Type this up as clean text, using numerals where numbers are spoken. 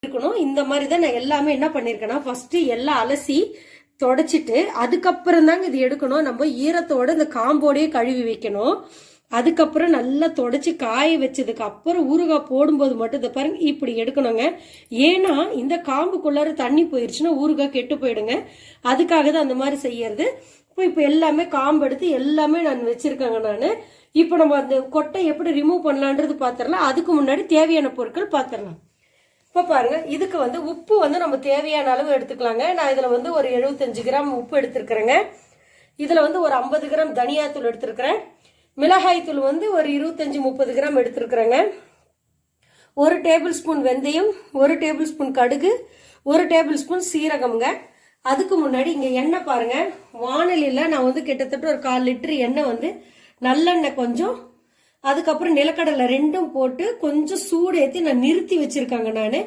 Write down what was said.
இருக்கணும். இந்த மாதிரி தான் நான் எல்லாமே என்ன பண்ணிருக்கேன்னா ஃபர்ஸ்ட் எல்லாம் அலசி தொடச்சிட்டு அதுக்கப்புறம் தாங்க இது எடுக்கணும். நம்ம ஈரத்தோட இந்த காம்போடையே கழுவி வைக்கணும். அதுக்கப்புறம் நல்லா தொடச்சி காய வச்சதுக்கு அப்புறம் ஊறுகாய் போடும்போது மட்டும் இதை பாருங்க இப்படி எடுக்கணுங்க. ஏன்னா இந்த காம்புக்குள்ளார தண்ணி போயிருச்சுன்னா ஊறுகாய் கெட்டு போயிடுங்க. அதுக்காக தான் அந்த மாதிரி செய்யறது. இப்போ எல்லாமே காம்பு எடுத்து எல்லாமே நான் வச்சிருக்கேங்க. நான் இப்போ நம்ம அந்த கொட்டை எப்படி ரிமூவ் பண்ணலான்றது பாத்திரலாம். அதுக்கு முன்னாடி தேவையான பொருட்கள் பாத்திரலாம். இப்போ பாருங்க இதுக்கு உப்பு நம்ம தேவையான அளவு எடுத்துக்கலாங்க. நான் இதுல ஒரு 75 கிராம் உப்பு எடுத்திருக்கிறேங்க. இதுல ஒரு 50 கிராம் தனியாத்தூள் எடுத்திருக்கிறேன். மிளகாய் தூள் ஒரு 25-30 கிராம் எடுத்திருக்கிறேங்க. 1 டேபிள் ஸ்பூன் வெந்தயம், 1 டேபிள் ஸ்பூன் கடுகு, 1 டேபிள் ஸ்பூன் சீரகம்ங்க. அதுக்கு முன்னாடி இங்க எண்ணெய் பாருங்க, வானலில நான் கிட்டத்தட்ட ஒரு 1/4 லிட்டர் எண்ணெய் நல்லெண்ணெய் கொஞ்சம், அதுக்கப்புறம் நிலக்கடலை 2ம் போட்டு கொஞ்சம் சூடு ஏற்றி நான் நிறுத்தி வச்சிருக்காங்க. நான்